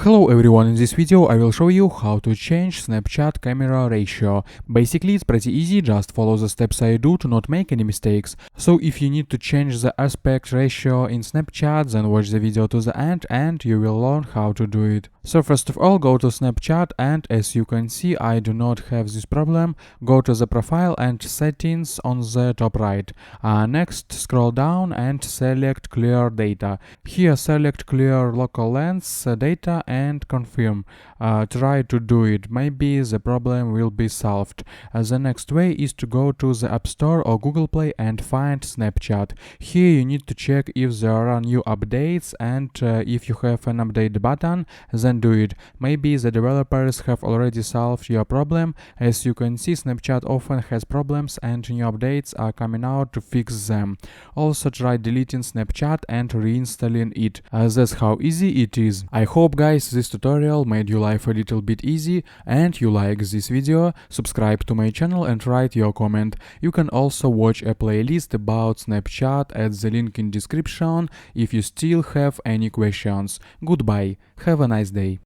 Hello everyone, in this video I will show you how to change Snapchat camera ratio. Basically it's pretty easy, just follow the steps I do to not make any mistakes. So if you need to change the aspect ratio in Snapchat, then watch the video to the end and you will learn how to do it. So first of all, go to Snapchat and as you can see I do not have this problem. Go to the profile and settings on the top right. Next scroll down and select clear data. Here select clear local lens data and confirm. Try to do it, maybe the problem will be solved. The next way is to go to the App Store or Google Play and find Snapchat. Here you need to check if there are new updates and if you have an update button, then do it. Maybe the developers have already solved your problem. As you can see, Snapchat often has problems and new updates are coming out to fix them. Also try deleting Snapchat and reinstalling it. That's how easy it is. I hope guys this tutorial made your life a little bit easy and you like this video. Subscribe to my channel and write your comment. You can also watch a playlist about Snapchat at the link in description if you still have any questions. Goodbye, have a nice day.